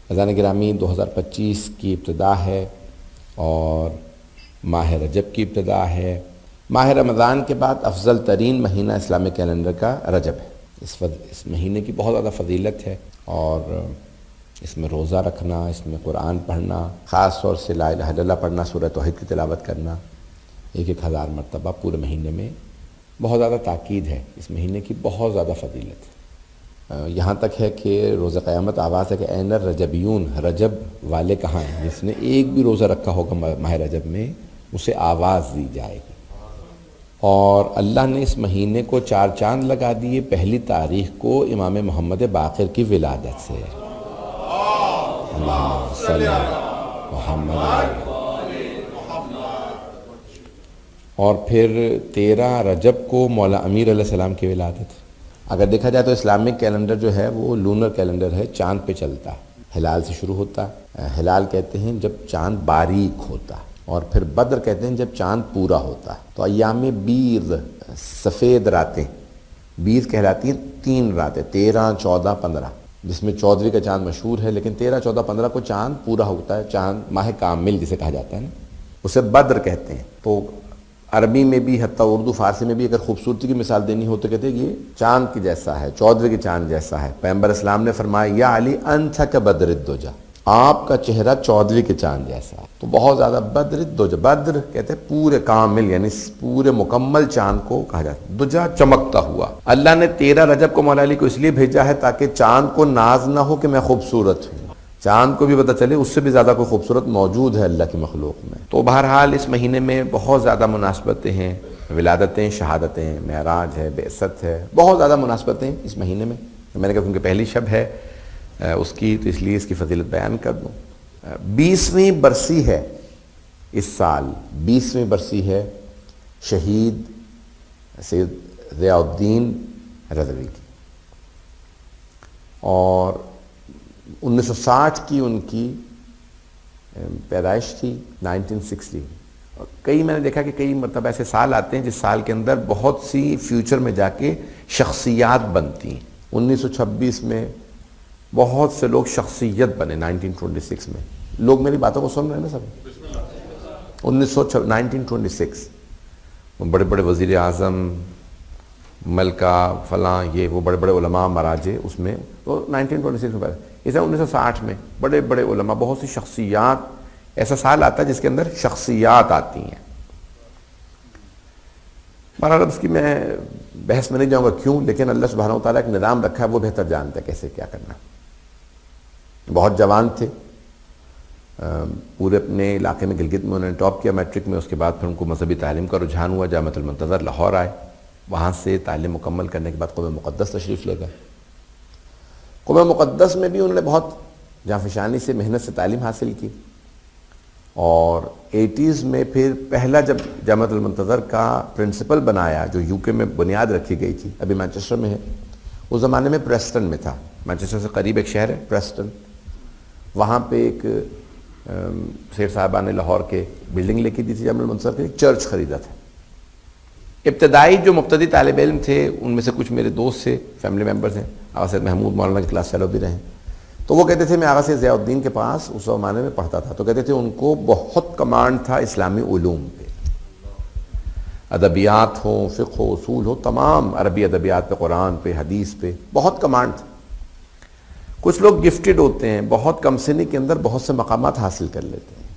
اذان گرامی 2025 کی ابتدا ہے اور ماہ رجب کی ابتدا ہے۔ ماہ رمضان کے بعد افضل ترین مہینہ اسلامک کیلنڈر کا رجب ہے۔ اس مہینے کی بہت زیادہ فضیلت ہے اور اس میں روزہ رکھنا، اس میں قرآن پڑھنا، خاص طور سے لا الہ الا اللہ پڑھنا، سورہ توحید کی تلاوت کرنا 1000 مرتبہ پورے مہینے میں، بہت زیادہ تاکید ہے اس مہینے کی، بہت زیادہ فضیلت ہے۔ یہاں تک ہے کہ روز قیامت آواز ہے کہ این الرجبیون، رجب والے کہاں ہیں؟ جس نے ایک بھی روزہ رکھا ہوگا ماہ رجب میں اسے آواز دی جائے گی۔ اور اللہ نے اس مہینے کو 4 چاند لگا دیے پہلی تاریخ کو امام محمد باقر کی ولادت سے۔ اللہم صلی علی محمد۔ اور پھر 13 رجب کو مولا امیر علیہ السلام کی ولادت۔ اگر دیکھا جائے تو اسلامک کیلنڈر جو ہے وہ لونر کیلنڈر ہے، چاند پہ چلتا ہے، ہلال سے شروع ہوتا ہے۔ ہلال کہتے ہیں جب چاند باریک ہوتا ہے، اور پھر بدر کہتے ہیں جب چاند پورا ہوتا ہے۔ تو ایام بیض، سفید راتیں، بیض کہلاتی ہیں 3 راتیں، 13، 14، 15، جس میں 14ویں کا چاند مشہور ہے، لیکن 13، 14، 15 کو چاند پورا ہوتا ہے، چاند ماہ کامل جسے کہا جاتا ہے نا، اسے بدر کہتے ہیں۔ تو عربی میں بھی، حتیٰ اردو فارسی میں بھی اگر خوبصورتی کی مثال دینی ہو تو کہتے ہیں یہ چاند کی جیسا ہے، 14ویں کے چاند جیسا ہے۔ پیغمبر اسلام نے فرمایا یا علی انت کبدر الدجی، آپ کا چہرہ 14ویں کے چاند جیسا ہے۔ تو بہت زیادہ بدر الدجی، بدر کہتے ہیں پورے کامل، یعنی پورے مکمل چاند کو کہا جاتا ہے، دجا چمکتا ہوا۔ اللہ نے 13 رجب کو مولا علی کو اس لیے بھیجا ہے تاکہ چاند کو ناز نہ ہو کہ میں خوبصورت ہوں، چاند کو بھی پتہ چلے اس سے بھی زیادہ کوئی خوبصورت موجود ہے اللہ کی مخلوق میں۔ تو بہرحال اس مہینے میں بہت زیادہ مناسبتیں ہیں، ولادتیں، شہادتیں، معراج ہے، بعثت ہے، بہت زیادہ مناسبتیں اس مہینے میں۔ میں نے کہا کیونکہ پہلی شب ہے اس کی، تو اس لیے اس کی فضیلت بیان کر دوں۔ 20ویں برسی ہے اس سال، 20ویں برسی ہے شہید سید ضیاء الدین رضوی کی، اور 1960 کی ان کی پیدائش تھی، 1960۔ اور کئی میں نے دیکھا کہ کئی مرتبہ ایسے سال آتے ہیں جس سال کے اندر بہت سی فیوچر میں جا کے شخصیات بنتی ہیں۔ 1926 میں بہت سے لوگ شخصیت بنے، 1926 میں۔ لوگ میری باتوں کو سن رہے ہیں نا سب؟ 1926 بڑے بڑے وزیر اعظم، ملکہ فلاں، یہ وہ بڑے بڑے علماء مراجع اس میں، تو 1926 میں پیدا۔ اسے 1960 میں بڑے بڑے علماء، بہت سی شخصیات، ایسا سال آتا ہے جس کے اندر شخصیات آتی ہیں۔ بہرحال اس کی میں بحث میں نہیں جاؤں گا کیوں، لیکن اللہ سبحانہ و تعالیٰ ایک نظام رکھا ہے، وہ بہتر جانتا ہے کیسے کیا کرنا۔ بہت جوان تھے، پورے اپنے علاقے میں گلگت میں انہوں نے ٹاپ کیا میٹرک میں، اس کے بعد پھر ان کو مذہبی تعلیم کا رجحان ہوا، جامعۃ المنتظر لاہور آئے، وہاں سے تعلیم مکمل کرنے کے بعد قوم مقدس تشریف لے گئے۔ قوم مقدس میں بھی انہوں نے بہت جانفشانی سے، محنت سے تعلیم حاصل کی، اور 80s میں پھر پہلا جب جامعۃ المنتظر کا پرنسپل بنایا، جو UK میں بنیاد رکھی گئی تھی، ابھی مانچسٹر میں ہے، اس زمانے میں پریسٹن میں تھا، مانچسٹر سے قریب ایک شہر ہے پریسٹن، وہاں پہ ایک سیٹھ صاحبان نے لاہور کے بلڈنگ لے کے دی تھی جامعۃ المنتظر کے، ایک چرچ خریدا تھا۔ ابتدائی جو مبتدی طالب علم تھے ان میں سے کچھ میرے دوست سے، فیملی ممبرز ہیں، آغا سید محمود مولانا کی کلاس فیلو بھی رہے ہیں، تو وہ کہتے تھے میں آغا سید ضیاء الدین کے پاس اس زمانے میں پڑھتا تھا، تو کہتے تھے ان کو بہت کمانڈ تھا اسلامی علوم پہ، ادبیات ہوں، فقہ و اصول ہو، تمام عربی ادبیات پہ، قرآن پہ، حدیث پہ بہت کمانڈ تھا۔ کچھ لوگ گفٹڈ ہوتے ہیں، بہت کم سنی کے اندر بہت سے مقامات حاصل کر لیتے ہیں،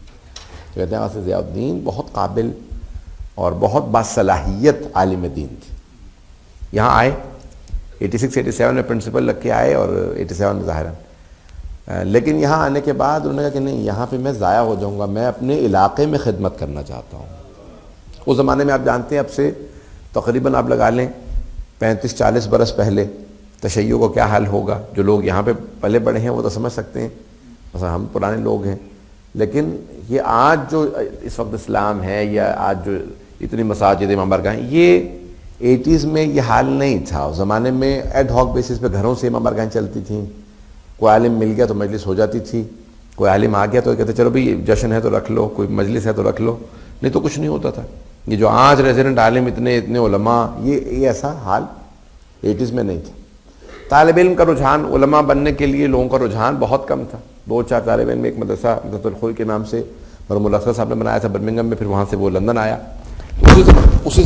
تو کہتے ہیں آغا سید ضیاء الدین بہت قابل اور بہت باصلاحیت عالم دین تھے۔ یہاں آئے 86-87 میں پرنسپل رکھ کے آئے، اور 87 میں ظاہراً، لیکن یہاں آنے کے بعد انہوں نے کہا کہ نہیں، یہاں پہ میں ضائع ہو جاؤں گا، میں اپنے علاقے میں خدمت کرنا چاہتا ہوں۔ اس زمانے میں آپ جانتے ہیں اب سے تقریباً آپ لگا لیں 35-40 برس پہلے تشیع کو کیا حال ہوگا، جو لوگ یہاں پہ پلے بڑے ہیں وہ تو سمجھ سکتے ہیں، مثلا ہم پرانے لوگ ہیں، لیکن یہ آج جو اس وقت اسلام ہے، یا آج جو اتنی مساجد، امام بارگاہ ہیں، یہ 80s میں یہ حال نہیں تھا۔ اس زمانے میں ایڈ ہاک بیسس پہ گھروں سے امام بارگاہیں چلتی تھیں، کوئی عالم مل گیا تو مجلس ہو جاتی تھی، کوئی عالم آ گیا تو کہتے چلو بھئی جشن ہے تو رکھ لو، کوئی مجلس ہے تو رکھ لو، نہیں تو کچھ نہیں ہوتا تھا۔ یہ جو آج ریزیڈنٹ عالم اتنے علماء، یہ ایسا حال 80s میں نہیں تھا۔ طالب علم کا رجحان علماء بننے کے لیے لوگوں کا رجحان بہت کم تھا. 2-4 طالب علم ایک مدرسہ مدرسۃ الخوی کے نام سے مرحوم الاصغر صاحب نے بنایا تھا برمنگھم میں، پھر وہاں سے وہ لندن آیا. اسی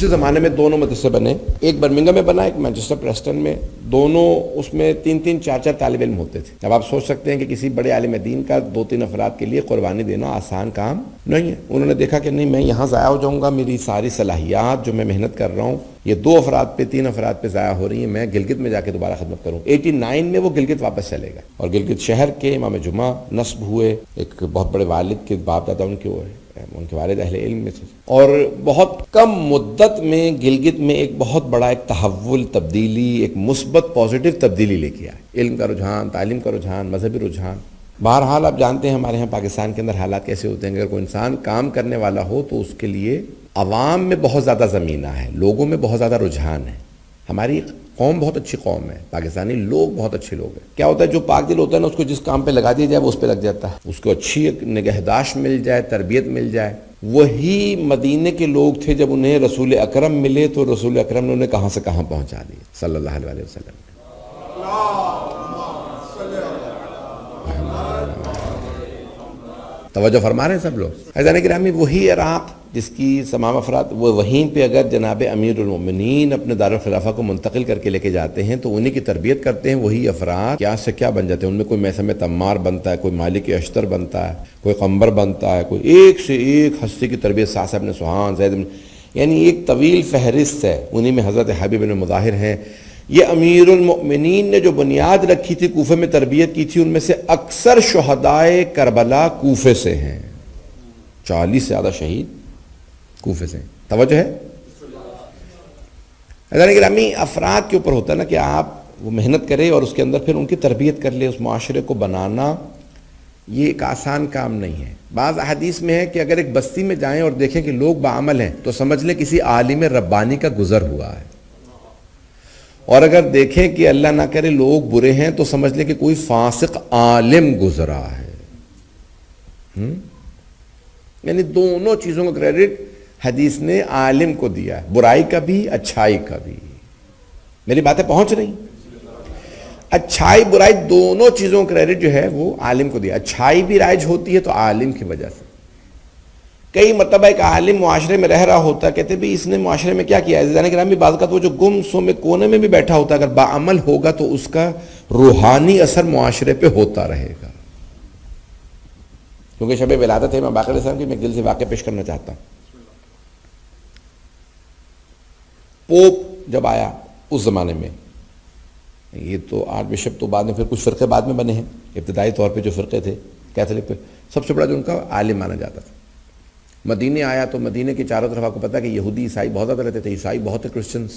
زمانے میں دونوں مدرسے بنے، ایک برمنگھم میں بنا، ایک مانچسٹر پریسٹن میں. دونوں اس میں 3-3 4-4 طالب علم ہوتے تھے. اب آپ سوچ سکتے ہیں کہ کسی بڑے عالم دین کا 2-3 افراد کے لیے قربانی دینا آسان کام نہیں ہے. انہوں نے دیکھا کہ نہیں، میں یہاں ضائع ہو جاؤں گا، میری ساری صلاحیات جو میں محنت کر رہا ہوں یہ 2 افراد پہ 3 افراد پہ ضائع ہو رہی ہیں، میں گلگت میں جا کے دوبارہ خدمت کروں. 89 میں وہ گلگت واپس چلے گا اور گلگت شہر کے امام جمعہ نصب ہوئے. ایک بہت بڑے والد کے باپ دادا ان کے والد اہل علم میں تھے، اور بہت کم مدت میں گلگت میں ایک بہت بڑا ایک تحول، تبدیلی، ایک مثبت پازیٹیو تبدیلی لے کے آئے. علم کا رجحان، تعلیم کا رجحان، مذہبی رجحان. بہرحال آپ جانتے ہیں ہمارے ہاں پاکستان کے اندر حالات کیسے ہوتے ہیں. اگر کوئی انسان کام کرنے والا ہو تو اس کے لیے عوام میں بہت زیادہ زمینہ ہے، لوگوں میں بہت زیادہ رجحان ہے. ہماری قوم بہت اچھی قوم ہے، پاکستانی لوگ بہت اچھے لوگ ہیں. کیا ہوتا ہے، جو پاک دل ہوتا ہے نا، اس کو جس کام پہ لگا دیا جائے وہ اس پہ لگ جاتا ہے. اس کو اچھی ایک نگہداشت مل جائے، تربیت مل جائے. وہی مدینے کے لوگ تھے، جب انہیں رسول اکرم ملے تو رسول اکرم نے انہیں کہاں سے کہاں پہنچا دیا صلی اللہ علیہ وسلم. توجہ فرما رہے ہیں سب لوگ. عزیزان گرامی، وہی عراق جس کی تمام افراد وہ وہیں پہ اگر جناب امیر المومنین اپنے دارالخلافہ کو منتقل کر کے لے کے جاتے ہیں تو انہی کی تربیت کرتے ہیں. وہی افراد کیا سے کیا بن جاتے ہیں. ان میں کوئی میثم تمار بنتا ہے، کوئی مالک اشتر بنتا ہے، کوئی قمبر بنتا ہے، کوئی ایک سے ایک ہستی کی تربیت. سعد بن سوحان، زید بن، یعنی ایک طویل فہرست ہے. انہی میں حضرت حبیب بن مظاہر ہیں. یہ امیر المؤمنین نے جو بنیاد رکھی تھی، کوفے میں تربیت کی تھی، ان میں سے اکثر شہدائے کربلا کوفے سے ہیں. 40 سے زیادہ شہید کوفے سے. توجہ ہے. حضرات گرامی، افراد کے اوپر ہوتا ہے نا کہ آپ وہ محنت کرے اور اس کے اندر پھر ان کی تربیت کر لے. اس معاشرے کو بنانا یہ ایک آسان کام نہیں ہے. بعض احادیث میں ہے کہ اگر ایک بستی میں جائیں اور دیکھیں کہ لوگ بعمل ہیں تو سمجھ لیں کسی عالم ربانی کا گزر ہوا ہے، اور اگر دیکھیں کہ اللہ نہ کرے لوگ برے ہیں تو سمجھ لیں کہ کوئی فاسق عالم گزرا ہے. یعنی دونوں چیزوں کا کریڈٹ حدیث نے عالم کو دیا ہے، برائی کا بھی، اچھائی کا بھی. میری باتیں پہنچ رہی؟ اچھائی برائی دونوں چیزوں کا کریڈٹ جو ہے وہ عالم کو دیا. اچھائی بھی رائج ہوتی ہے تو عالم کی وجہ سے. کئی مرتبہ ایک عالم معاشرے میں رہ رہا ہوتا ہے، کہتے بھی اس نے معاشرے میں کیا کیا ہے. عزیزان گرامی، بعض اوقات وہ جو گم سم میں کونے میں بھی بیٹھا ہوتا ہے، اگر باعمل ہوگا تو اس کا روحانی اثر معاشرے پہ ہوتا رہے گا. کیونکہ شب ولادت ہے امام باقر علیہ السلام کی، میں دل سے واقعہ پیش کرنا چاہتا ہوں. پوپ جب آیا اس زمانے میں، یہ تو آرچ بشپ تو بعد میں پھر کچھ فرقے بعد میں بنے ہیں. ابتدائی طور پہ جو فرقے تھے کیتھولک پہ، سب سے بڑا جو ان کا عالم مانا جاتا تھا. مدینے آیا تو مدینے کی چاروں طرف آپ کو پتا ہے کہ یہودی عیسائی بہت زیادہ رہتے تھے. عیسائی بہت ہے، کرسچنس.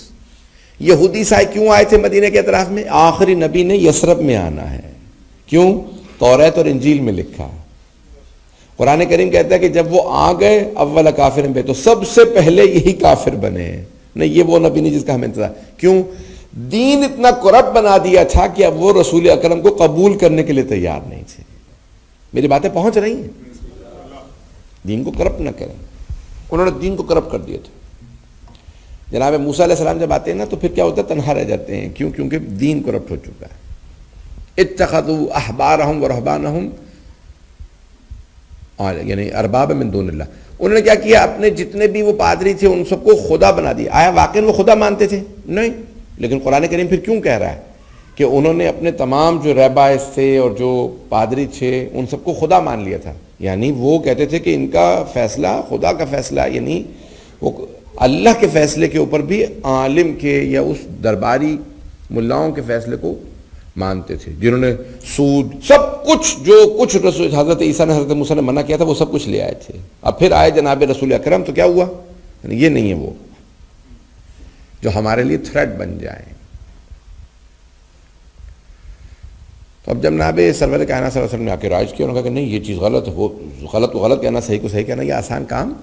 یہودی عیسائی کیوں آئے تھے مدینے کے اطراف میں؟ آخری نبی نے یثرب میں آنا ہے. کیوں؟ توریت اور انجیل میں لکھا. قرآن کریم کہتا ہے کہ جب وہ آ گئے اول کافر بے، تو سب سے پہلے یہی کافر بنے ہیں. نہیں، یہ وہ نبی نہیں جس کا ہمیں انتظار. کیوں؟ دین اتنا کرپٹ بنا دیا تھا کہ اب وہ رسول اکرم کو قبول کرنے کے لیے تیار نہیں تھے. میری باتیں پہنچ رہی ہیں؟ دین کو کرپٹ نہ کریں. انہوں نے دین کو کرپٹ کر دیا تھا. جناب موسیٰ علیہ السلام جب آتے ہیں نا تو پھر کیا ہوتا ہے؟ تنہا رہ جاتے ہیں. کیوں؟ کیونکہ دین کرپٹ ہو چکا ہے. اتخذوا احبارهم ورهبانهم یعنی ارباب من دون اللہ. انہوں نے کیا کیا؟ اپنے جتنے بھی وہ پادری تھے ان سب کو خدا بنا دیا. آیا واقعی وہ خدا مانتے تھے؟ نہیں. لیکن قرآن کریم پھر کیوں کہہ رہا ہے کہ انہوں نے اپنے تمام جو رہبائز تھے اور جو پادری تھے ان سب کو خدا مان لیا تھا. یعنی وہ کہتے تھے کہ ان کا فیصلہ خدا کا فیصلہ، یعنی وہ اللہ کے فیصلے کے اوپر بھی عالم کے یا اس درباری ملاؤں کے فیصلے کو مانتے تھے، جنہوں نے سود سب کچھ جو کچھ رسول حضرت عیسیٰ نے حضرت موسیٰ نے منع کیا تھا وہ سب کچھ لے آئے تھے. اب پھر آئے جناب رسول اکرم تو کیا ہوا؟ یعنی یہ نہیں ہے وہ جو ہمارے لیے تھریٹ بن جائیں. تو اب جب جناب سرور کائنات صلی اللہ علیہ وسلم نے آ کے رائج کیا، انہوں نے کہا کہ نہیں یہ چیز غلط ہے، وہ غلط کو غلط کہنا، صحیح کو صحیح کہنا یہ آسان کام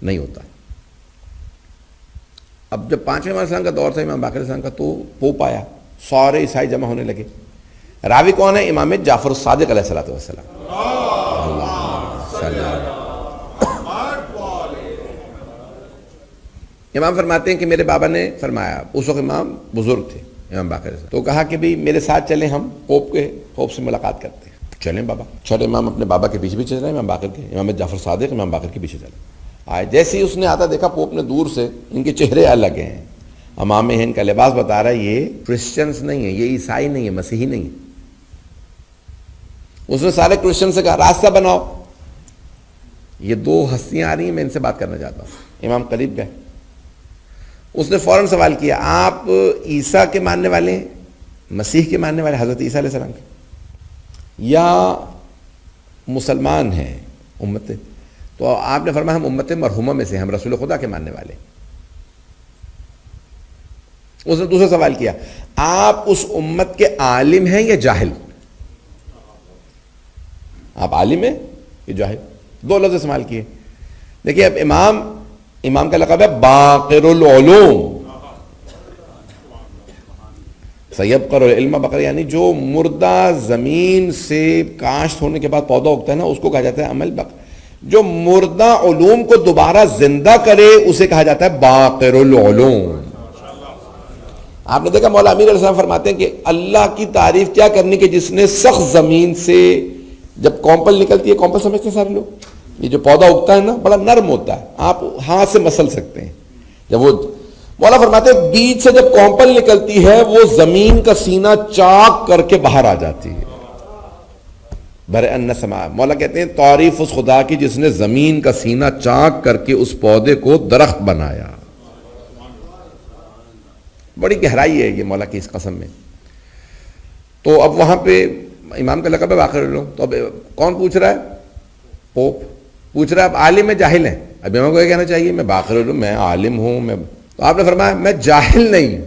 نہیں ہوتا. اب جب 5ویں امام اسلام کا دور تھا امام باقر علیہ السلام کا، تو پوپ آیا، سارے عیسائی جمع ہونے لگے. راوی کون ہے؟ امام جعفر الصادق علیہ الصلوۃ والسلام. امام فرماتے ہیں کہ میرے بابا نے فرمایا، اس وقت امام بزرگ تھے، امام باقر سے. تو کہا کہ بھئی میرے ساتھ چلیں, ہم پوپ سے ملاقات کرتے ہیں. چلیں بابا. چھوٹے امام اپنے بابا کے پیچھے پیچھے چلے, امام باقر کے, امام جعفر صادق امام باقر کے پیچھے چلے. آئے جیسے ہی اس نے آتا دیکھا پوپ نے دور سے, ان کے چہرے الگ ہیں, امام ہیں, ان کا لباس بتا رہا ہے یہ کرسچنس نہیں ہے, یہ عیسائی نہیں ہے, مسیحی نہیں ہے. اس نے سارے کرسچن سے کہا راستہ بناؤ, یہ دو ہستیاں آ رہی ہیں, میں ان سے بات کرنا چاہتا ہوں. امام قریب گئے. اس نے فوراً سوال کیا آپ عیسیٰ کے ماننے والے ہیں, مسیح کے ماننے والے, حضرت عیسیٰ علیہ السلام کے, یا مسلمان ہیں امت؟ تو آپ نے فرمایا ہم امت مرحومہ میں سے, ہم رسول خدا کے ماننے والے. اس نے دوسرا سوال کیا آپ اس امت کے عالم ہیں یا جاہل؟ آپ عالم ہیں یا جاہل؟ دو لفظ استعمال کیے. دیکھیے اب امام کا لقب ہے باقر العلوم, سیبقر العلم بقر, یعنی جو مردہ زمین سے کاشت ہونے کے بعد پودا اگتا ہے نا, اس کو کہا جاتا ہے عمل بقر. جو مردہ علوم کو دوبارہ زندہ کرے اسے کہا جاتا ہے باقر العلوم. آپ نے دیکھا مولا امیر علیہ السلام فرماتے ہیں کہ اللہ کی تعریف کیا کرنی کہ جس نے سخت زمین سے جب کونپل نکلتی ہے, کونپل سمجھتے ہیں سارے لوگ, یہ جو پودا اگتا ہے نا بڑا نرم ہوتا ہے, آپ ہاتھ سے مسل سکتے ہیں. جب وہ مولا فرماتے ہیں بیج سے جب کونپل نکلتی ہے وہ زمین کا سینہ چاک کر کے باہر آ جاتی ہے. برأن سما, مولا کہتے ہیں تعریف اس خدا کی جس نے زمین کا سینہ چاک کر کے اس پودے کو درخت بنایا. بڑی گہرائی ہے یہ مولا کی اس قسم میں. تو اب وہاں پہ امام کا لقب ہے باقر العلوم. تو اب کون پوچھ رہا ہے؟ پوپ پوچھ رہا ہے آپ عالم میں جاہل ہیں؟ اب امام کو یہ کہنا چاہیے میں باقر العلوم, میں عالم ہوں. میں تو آپ نے فرمایا میں جاہل نہیں.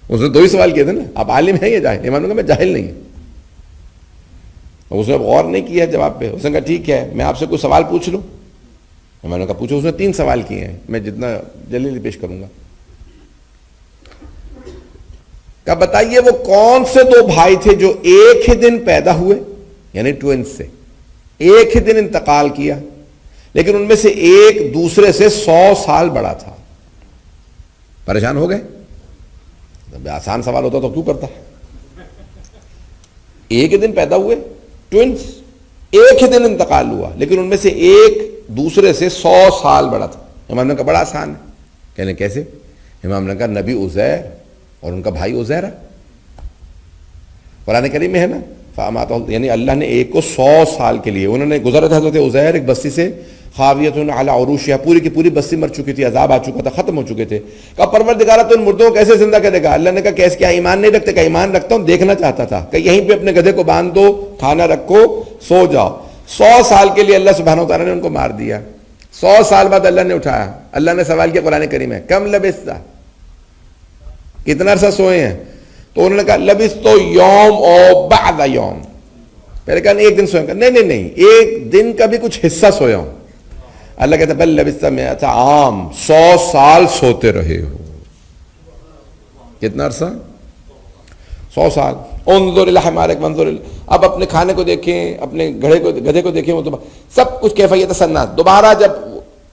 اس نے دو ہی سوال کیے تھے نا, آپ عالم ہیں یا جاہل؟ امام نے کہا میں جاہل نہیں. اس نے غور نہیں کیا جواب پہ. اس نے کہا ٹھیک ہے میں آپ سے کوئی سوال پوچھ لوں؟ امام نے کہا پوچھو. اس نے 3 سوال کیے ہیں, میں جتنا جلدی پیش کروں گا. کہا بتائیے وہ کون سے 2 بھائی تھے جو ایک ہی دن پیدا ہوئے, یعنی ٹوئنس سے ایک ہی دن انتقال کیا, لیکن ان میں سے ایک دوسرے سے 100 سال بڑا تھا. پریشان ہو گئے؟ آسان سوال ہوتا تو کیوں کرتا. ایک ہی دن پیدا ہوئے ٹوئنس, ایک ہی دن انتقال ہوا, لیکن ان میں سے ایک دوسرے سے 100 سال بڑا تھا. امام نے کہا بڑا آسان ہے. کہنے کیسے؟ امام نے کہا نبی عزیر اور ان کا بھائی عزیرہ. قرآن کریم میں ہے نا, یعنی اللہ نے ایک کو 100 سال کے لیے, انہوں نے گزرا تھا حضرت عزیر ایک بستی سے, خاویت علی عروشها, پوری کی پوری بستی مر چکی تھی, عذاب آ چکا تھا, ختم ہو چکے تھے. کہا پروردگارا تو ان مردوں کو کیسے زندہ کرے گا؟ اللہ نے کہا کیسے, کیا ایمان نہیں رکھتے؟ کہ ایمان رکھتا ہوں, دیکھنا چاہتا تھا. کہ یہیں پہ اپنے گدھے کو باندھ دو, کھانا رکھو, سو جاؤ. 100 سال کے لیے اللہ سبحانہ و تعالیٰ نے ان کو مار دیا. 100 سال بعد اللہ نے اٹھایا. اللہ نے سوال کیا قرآن کریم میں, کم لبثت, کتنا عرصہ سوئے ہیں؟ تو انہوں نے کہا لبثت یوم او بعد یوم. پہلے کہا ایک دن سوئے. نہیں, ایک دن کا بھی کچھ حصہ سویا ہوں. اللہ کہتا بل لبثت مئۃ عام, 100 سال سوتے رہے ہو. کتنا عرصہ؟ 100 سال. انظر الی حمارک وانظر, اب اپنے کھانے کو دیکھیں, اپنے گدھے کو دیکھیں, وہ تو سب کچھ کیفیت سنت. دوبارہ جب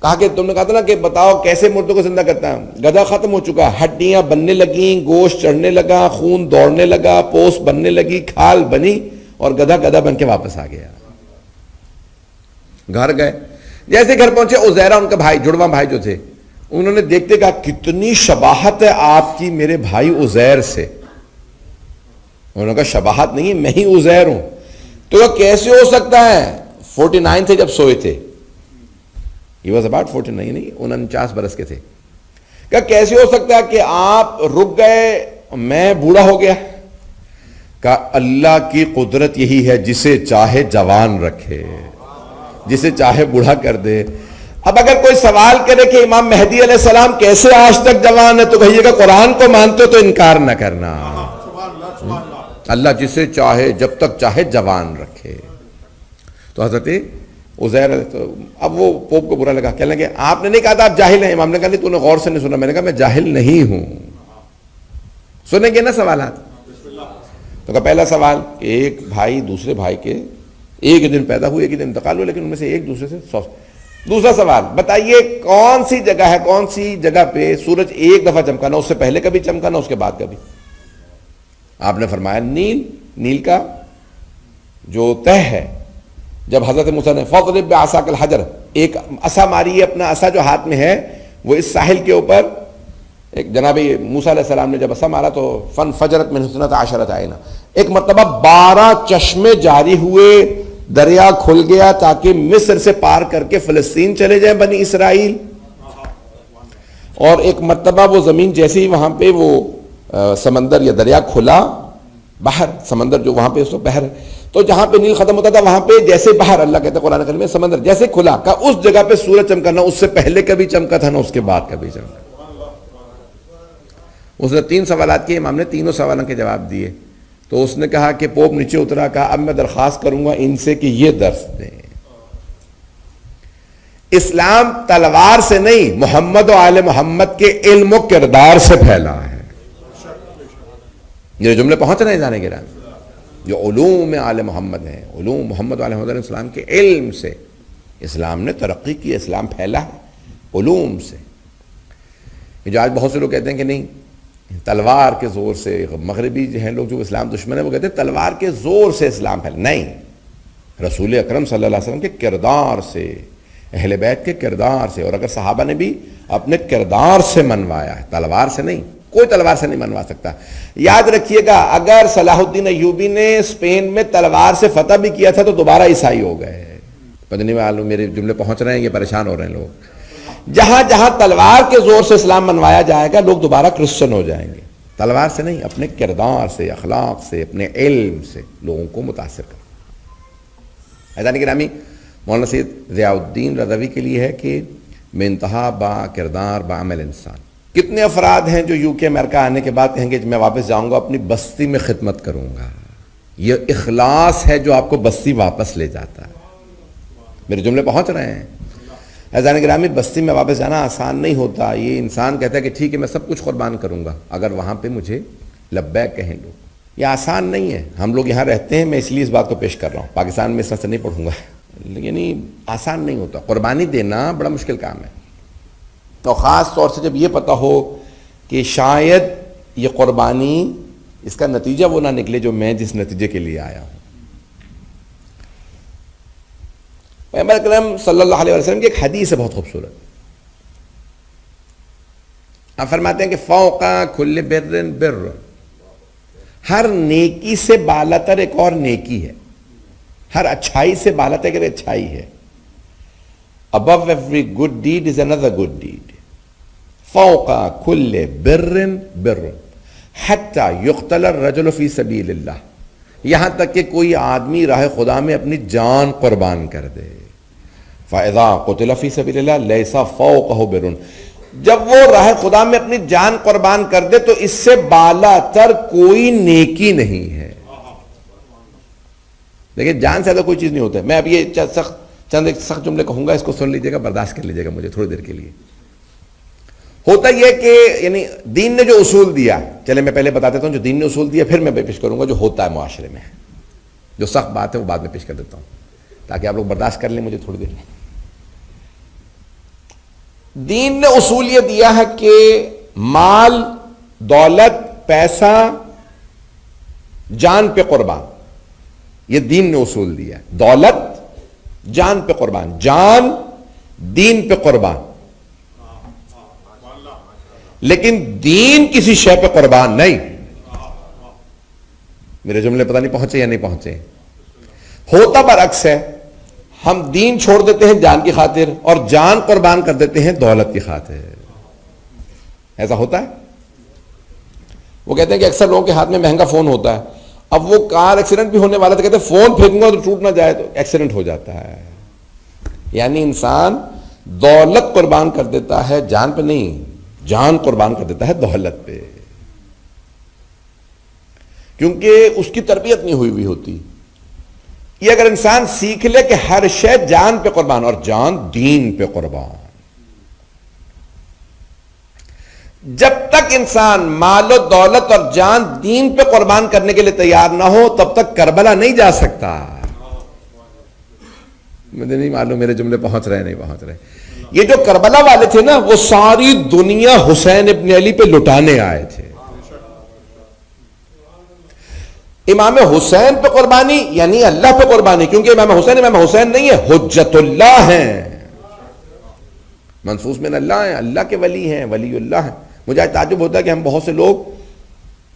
کہا کہ تم نے کہا تھا نا کہ بتاؤ کیسے مردوں کو زندہ کرتا ہے, گدھا ختم ہو چکا, ہڈیاں بننے لگیں, گوشت چڑھنے لگا, خون دوڑنے لگا, پوست بننے لگی, کھال بنی, اور گدھا بن کے واپس آ گیا. گھر گئے, جیسے گھر پہنچے عزیرہ ان کا بھائی, جڑواں بھائی جو تھے, انہوں نے دیکھتے کہا کتنی شباہت ہے آپ کی میرے بھائی عزیر سے. انہوں نے کہا شباہت نہیں, میں ہی عزیر ہوں. تو کیسے ہو سکتا ہے؟ 49 تھے جب سوئے تھے. He was about 49, نہیں 49 برس کے تھے. کہا کیسے ہو سکتا ہے کہ آپ رک گئے, میں بوڑھا ہو گیا؟ کہا اللہ کی قدرت یہی ہے, جسے چاہے جوان رکھے, جسے چاہے بوڑھا کر دے. اب اگر کوئی سوال کرے کہ امام مہدی علیہ السلام کیسے آج تک جوان ہے, تو کہیے گا قرآن کو مانتے ہو تو انکار نہ کرنا. اللہ جسے چاہے جب تک چاہے جوان رکھے. تو حضرت عزیر, اب وہ پوپ کو برا لگا, کہنے لگے آپ نے نہیں کہا تھا آپ جاہل ہیں. امام نے کہا نہیں, تو نے غور سے نہیں سنا. میں نے کہا میں جاہل نہیں ہوں. سنیں گے نا سوالات. تو کہا پہلا سوال کہ ایک بھائی دوسرے بھائی کے ایک دن پیدا ہوئے, ایک دن انتقال ہوئے, لیکن ان میں سے ایک دوسرے سے 100. دوسرا سوال بتائیے کون سی جگہ ہے، کون سی جگہ پہ سورج ایک دفعہ چمکا، نہ اس سے پہلے کبھی چمکا نہ اس کے بعد کبھی؟ آپ نے فرمایا نیل کا جو تہ ہے، جب حضرت موسیٰ نے فَاضْرِبْ بِعَصَاكَ الْحَجَرَ، ایک عصا ماری ہے، اپنا عصا جو ہاتھ میں ہے وہ اس ساحل کے اوپر، ایک جناب موسیٰ علیہ السلام نے جب عصا مارا تو فَانْفَجَرَتْ مِنْهُ اثْنَتَا عَشَرَةَ عَيْنًا، ایک مرتبہ 12 چشمے جاری ہوئے، دریا کھل گیا تاکہ مصر سے پار کر کے فلسطین چلے جائیں بنی اسرائیل، اور ایک مرتبہ وہ زمین جیسے ہی وہاں پہ وہ سمندر یا دریا کھلا، بحر سمندر جو وہاں پہ اس وقت بحر ہے، تو جہاں پہ نیل ختم ہوتا تھا وہاں پہ جیسے بحر، اللہ کہتا ہے قرآن کریم میں سمندر جیسے کھلا کا اس جگہ پہ سورج چمکا، نہ اس سے پہلے کبھی چمکا تھا نہ اس کے بعد کبھی چمکا۔ اس نے 3 سوالات کیے، امام نے تینوں سوالوں کے جواب دیے، تو اس نے کہا کہ پوپ نیچے اترا، کہا اب میں درخواست کروں گا ان سے کہ یہ درس دیں۔ اسلام تلوار سے نہیں، محمد و آل محمد کے علم و کردار سے پھیلا ہے۔ یہ جملے پہنچ رہے ہیں جانے گرام، جو علوم آل محمد ہیں، علوم محمد و آل محمد علیہ السلام کے علم سے اسلام نے ترقی کی، اسلام پھیلا ہے علوم سے۔ جو آج بہت سے لوگ کہتے ہیں کہ نہیں تلوار کے زور سے، مغربی جو ہیں لوگ جو اسلام دشمن ہیں وہ کہتے ہیں تلوار کے زور سے اسلام پھیلا، نہیں، رسول اکرم صلی اللہ علیہ وسلم کے کردار سے، اہل بیت کے کردار سے، اور اگر صحابہ نے بھی اپنے کردار سے منوایا ہے، تلوار سے نہیں، کوئی تلوار سے نہیں منوا سکتا۔ یاد رکھیے گا اگر صلاح الدین ایوبی نے اسپین میں تلوار سے فتح بھی کیا تھا تو دوبارہ عیسائی ہو گئے۔ پتہ نہیں معلوم میرے جملے پہنچ رہے ہیں، یہ پریشان ہو رہے ہیں لوگ۔ جہاں جہاں تلوار کے زور سے اسلام منوایا جائے گا لوگ دوبارہ کرسچن ہو جائیں گے، تلوار سے نہیں، اپنے کردار سے، اخلاق سے، اپنے علم سے لوگوں کو متاثر کر۔ عزیزان گرامی، مولانا سید ضیاء الدین رضوی کے لیے ہے کہ میں انتہا با کردار با عمل انسان۔ کتنے افراد ہیں جو یو کے امریکہ آنے کے بعد کہیں گے میں واپس جاؤں گا اپنی بستی میں خدمت کروں گا؟ یہ اخلاص ہے جو آپ کو بستی واپس لے جاتا ہے۔ میرے جملے پہنچ رہے ہیں؟ عزیزان گرامی، بستی میں واپس جانا آسان نہیں ہوتا۔ یہ انسان کہتا ہے کہ ٹھیک ہے میں سب کچھ قربان کروں گا اگر وہاں پہ مجھے لبیک کہیں لوگ، یہ آسان نہیں ہے۔ ہم لوگ یہاں رہتے ہیں، میں اس لیے اس بات کو پیش کر رہا ہوں، پاکستان میں اس طرح سے نہیں پڑھوں گا، یعنی آسان نہیں ہوتا، قربانی دینا بڑا مشکل کام ہے، اور خاص طور سے جب یہ پتہ ہو کہ شاید یہ قربانی اس کا نتیجہ وہ نہ نکلے جو میں جس نتیجے کے لیے آیا ہوں۔ پیغمبر اکرم صلی اللہ علیہ وسلم کی ایک حدیث ہے بہت خوبصورت، آپ فرماتے ہیں کہ فوق کل بر بر، ہر نیکی سے بالاتر ایک اور نیکی ہے، ہر اچھائی سے بالاتر ایک اچھائی ہے۔ Above every good deed is another good deed. فوق کل بر بر حتی یقتل الرجل فی سبیل اللہ، یہاں تک کہ کوئی آدمی راہ خدا میں اپنی جان قربان کر دے۔ فَإِذَا قُتِلَ فِي سَبِيلِ اللَّهِ لَيْسَ فَوْقَهُ بِرٌ، جب وہ راہ خدا میں اپنی جان قربان کر دے تو اس سے بالا تر کوئی نیکی نہیں ہے۔ دیکھیں جان سے زیادہ کوئی چیز نہیں ہوتا ہے۔ میں اب یہ چند ایک سخت جملے کہوں گا، اس کو سن لیجیے گا، برداشت کر لیجیے گا مجھے تھوڑی دیر کے لیے۔ ہوتا یہ کہ یعنی دین نے جو اصول دیا، چلے میں پہلے بتا دیتا ہوں جو دین نے اصول دیا، پھر میں پیش کروں گا جو ہوتا ہے معاشرے میں، جو سخت بات ہے وہ بعد میں پیش کر دیتا ہوں تاکہ آپ لوگ برداشت کر لیں مجھے تھوڑی دیر۔ دین نے اصول یہ دیا ہے کہ مال، دولت، پیسہ، جان پہ قربان، یہ دین نے اصول دیا ہے۔ دولت جان پہ قربان، جان دین پہ قربان، لیکن دین کسی شے پہ قربان نہیں۔ میرے جملے پتہ نہیں پہنچے یا نہیں پہنچے؟ ہوتا برعکس ہے، ہم دین چھوڑ دیتے ہیں جان کی خاطر اور جان قربان کر دیتے ہیں دولت کی خاطر، ایسا ہوتا ہے۔ وہ کہتے ہیں کہ اکثر لوگوں کے ہاتھ میں مہنگا فون ہوتا ہے، اب وہ کار ایکسیڈنٹ بھی ہونے والا تھا، کہتے ہیں فون پھینکوں گا تو ٹوٹ نہ جائے تو ایکسیڈنٹ ہو جاتا ہے۔ یعنی انسان دولت قربان کر دیتا ہے جان پہ نہیں، جان قربان کر دیتا ہے دولت پہ، کیونکہ اس کی تربیت نہیں ہوئی ہوتی۔ یہ اگر انسان سیکھ لے کہ ہر شے جان پہ قربان اور جان دین پہ قربان، جب تک انسان مال و دولت اور جان دین پہ قربان کرنے کے لیے تیار نہ ہو تب تک کربلا نہیں جا سکتا۔ مجھے نہیں معلوم میرے جملے پہنچ رہے نہیں پہنچ رہے. یہ جو کربلا والے تھے نا وہ ساری دنیا حسین ابن علی پہ لٹانے آئے تھے. امام حسین پہ قربانی یعنی اللہ پہ قربانی, کیونکہ امام حسین نہیں ہے, حجت اللہ ہیں, منصوص من اللہ ہیں, اللہ کے ولی ہیں, ولی اللہ ہیں. مجھے تعجب ہوتا ہے کہ ہم بہت سے لوگ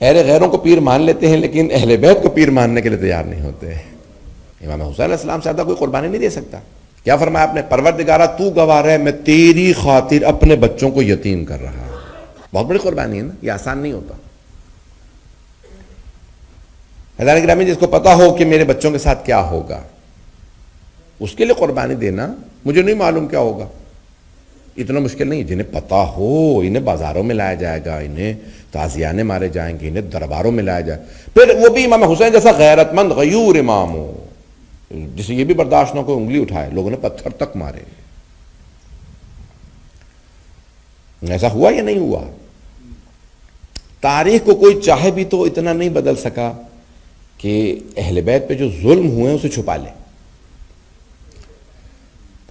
غیروں کو پیر مان لیتے ہیں لیکن اہل بیت کو پیر ماننے کے لیے تیار نہیں ہوتے. امام حسین علیہ السلام سے زیادہ کوئی قربانی نہیں دے سکتا. کیا فرمایا آپ نے, پروردگارہ تو گواہ ہے میں تیری خاطر اپنے بچوں کو یتیم کر رہا ہوں. بہت بڑی قربانی ہے نا, یہ آسان نہیں ہوتا. حضرات گرامی جس کو پتا ہو کہ میرے بچوں کے ساتھ کیا ہوگا اس کے لیے قربانی دینا مجھے نہیں معلوم کیا ہوگا, اتنا مشکل نہیں. جنہیں پتا ہو انہیں بازاروں میں لایا جائے گا, انہیں تازیانے مارے جائیں گے, انہیں درباروں میں لایا جائے, پھر وہ بھی امام حسین جیسا غیرت مند غیور امام ہو جسے یہ بھی برداشت نہ کوئی انگلی اٹھائے, لوگوں نے پتھر تک مارے. ایسا ہوا یا نہیں ہوا؟ تاریخ کو کوئی چاہے بھی تو اتنا نہیں بدل سکا کہ اہل بیت پہ جو ظلم ہوئے اسے چھپا لے.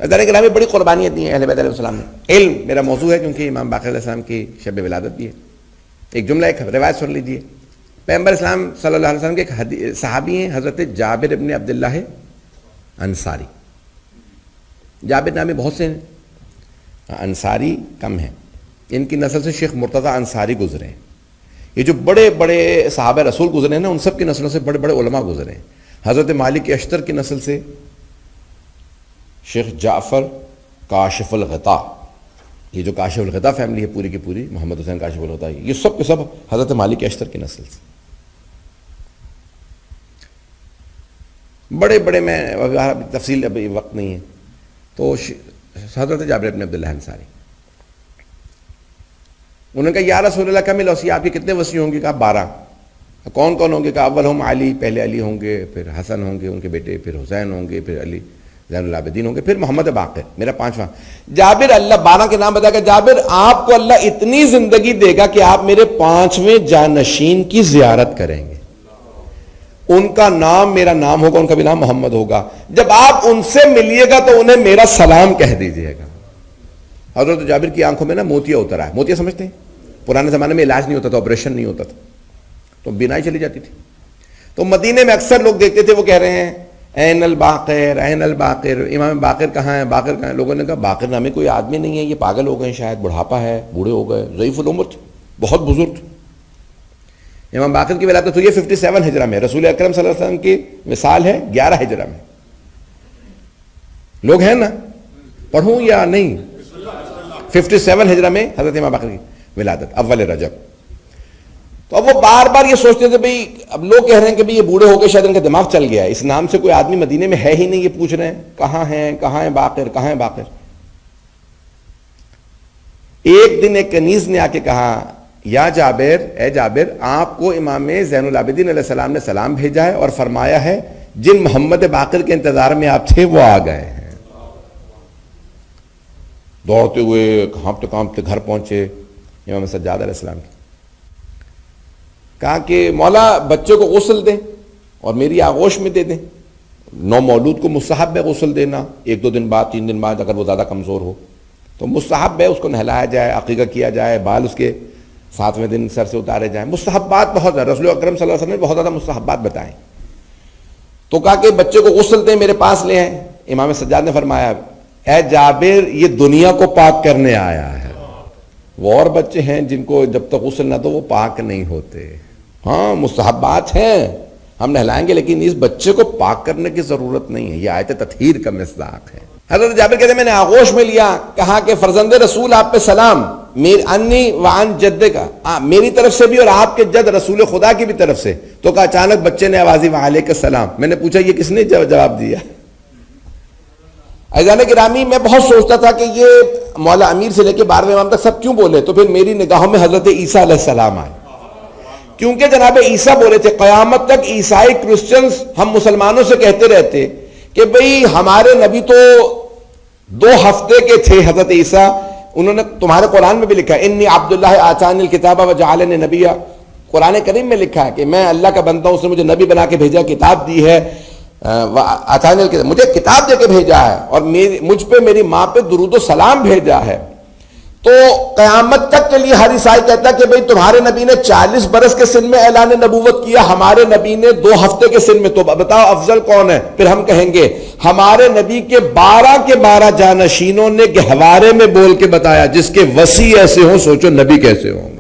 حضرات گرامی بڑی قربانیاں دی ہیں اہل بیت علیہ السلام نے. علم میرا موضوع ہے کیونکہ امام باقر علیہ السلام کی شب ولادت بھی ہے. ایک جملہ ایک روایت سن لیجیے. پیغمبر اسلام صلی اللہ علیہ وسلم کے ایک صحابی ہیں حضرت جابر ابن عبداللہ انصاری. جابر نامی بہت سے ہیں, انصاری کم ہیں. ان کی نسل سے شیخ مرتضی انصاری گزرے ہیں. یہ جو بڑے بڑے صحابہ رسول گزرے ہیں نا ان سب کی نسلوں سے بڑے بڑے علماء گزرے ہیں. حضرت مالک اشتر کی نسل سے شیخ جعفر کاشف الغطا, یہ جو کاشف الغطا فیملی ہے پوری کی پوری, محمد حسین کاشف الغطا, یہ سب کے سب حضرت مالک اشتر کی نسل سے. بڑے بڑے, میں تفصیل ابھی وقت نہیں ہے. تو حضرت جابر بن عبداللہ انصاری انہوں نے کہا یا رسول اللہ کم الوصی, آپ کے کتنے وصی ہوں گے؟ کہا 12. کون کون ہوں گے؟ کہا اول ہم علی, پہلے علی ہوں گے, پھر حسن ہوں گے ان کے بیٹے, پھر حسین ہوں گے, پھر علی زین العابدین ہوں گے, پھر محمد باقر میرا 5واں. جابر اللہ 12 کے نام بتا کہ جابر آپ کو اللہ اتنی زندگی دے گا کہ آپ میرے 5ویں جانشین کی زیارت کریں گے, ان کا نام میرا نام ہوگا, ان کا بھی نام محمد ہوگا. جب آپ ان سے ملیے گا تو انہیں میرا سلام کہہ دیجئے گا. حضرت جابر کی آنکھوں میں نا موتیا اترا ہے. موتیا سمجھتے ہیں؟ پرانے زمانے میں علاج نہیں ہوتا تھا, آپریشن نہیں ہوتا تھا, تو بینائی چلی جاتی تھی. تو مدینے میں اکثر لوگ دیکھتے تھے, وہ کہہ رہے ہیں این الباقر, این الباقر, امام باقر کہاں ہے, باقر کہاں ہے. لوگوں نے کہا باقر نامی کوئی آدمی نہیں ہے, یہ پاگل ہو گئے شاید, بڑھاپا ہے, بوڑھے ہو گئے, ضعیف العمر تھے, بہت بزرگ تھے. امام باقر کی ولادت ہوئی ہے 57 ہجرہ میں. رسول اکرم صلی اللہ علیہ وسلم کی مثال ہے 11 ہجرہ میں. لوگ ہیں نا, پڑھوں یا نہیں؟ 57 ہجرہ میں حضرت امام باقر کی ولادت, اول رجب. تو اب وہ بار بار یہ سوچتے تھے بھئی, اب لوگ کہہ رہے ہیں کہ بھئی یہ بوڑھے ہو گئے, شاید ان کا دماغ چل گیا ہے, اس نام سے کوئی آدمی مدینے میں ہے ہی نہیں. یہ پوچھ رہے ہیں کہاں ہیں باقر, کہاں ہیں باقر. ایک دن ایک کنیز نے آ کے کہا یا جابر, اے جابر, آپ کو امام زین العابدین علیہ السلام نے سلام بھیجا ہے اور فرمایا ہے جن محمد باقر کے انتظار میں آپ تھے وہ آ گئے ہیں. دوڑتے ہوئے کانپتے کانپتے گھر پہنچے امام سجاد علیہ السلام کی. کہا کہ مولا بچے کو غسل دیں اور میری آغوش میں دے دیں. نو مولود کو مستحب ہے غسل دینا, 1-2 دن بعد 3 دن بعد, اگر وہ زیادہ کمزور ہو تو مستحب ہے اس کو نہلایا جائے, عقیقہ کیا جائے, بال اس کے 7ویں دن سر سے اتارے جائیں. مستحبات بہت ہے, رسول اکرم صلی اللہ علیہ وسلم نے بہت زیادہ مستحبات بتائیں. تو کہا کہ بچے کو غسل دیں, میرے پاس لے آئیں. امام سجاد نے فرمایا اے جابر, یہ دنیا کو پاک کرنے آیا ہے. وہ اور بچے ہیں جن کو جب تک غسل نہ دو وہ پاک نہیں ہوتے. ہاں مستحبات ہیں, ہم نہلائیں گے, لیکن اس بچے کو پاک کرنے کی ضرورت نہیں ہے. یہ آیت تطہیر کا مصداق ہے. حضرت جابر کہتے ہیں میں نے آغوش میں لیا, کہا کہ فرزند رسول آپ پہ سلام, انی وعن جدے کا, میری طرف سے بھی اور آپ کے جد رسول خدا کی بھی طرف سے. تو کہا اچانک بچے نے آوازی وعلیک السلام. میں نے پوچھا یہ کس نے جواب دیا؟ عزیزان گرامی, میں بہت سوچتا تھا کہ یہ مولا امیر سے لے کے 12ویں امام تک سب کیوں بولے. تو پھر میری نگاہوں میں حضرت عیسیٰ علیہ السلام آئے, کیونکہ جناب عیسیٰ بولے تھے قیامت تک عیسائی کرسچنز ہم مسلمانوں سے کہتے رہتے کہ بھئی ہمارے نبی تو 2 ہفتے کے تھے حضرت عیسیٰ. انہوں نے تمہارے قرآن میں بھی لکھا ہے انی عبداللہ آتانی الکتاب وجعلنی نبیا, قرآن کریم میں لکھا ہے کہ میں اللہ کا بندہ ہوں, اس نے مجھے نبی بنا کے بھیجا, کتاب دی ہے. مجھے کتاب دے کے بھیجا ہے اور مجھ پہ میری ماں پہ درود و سلام بھیجا ہے. تو قیامت تک کے لیے ہر عیسائی کہتا ہے کہ بھئی تمہارے نبی نے 40 برس کے سن میں اعلان نبوت کیا, ہمارے نبی نے 2 ہفتے کے سن میں, تو بتاؤ افضل کون ہے؟ پھر ہم کہیں گے ہمارے نبی کے 12 کے 12 جانشینوں نے گہوارے میں بول کے بتایا, جس کے وسیع ایسے ہوں سوچو نبی کیسے ہوں گے.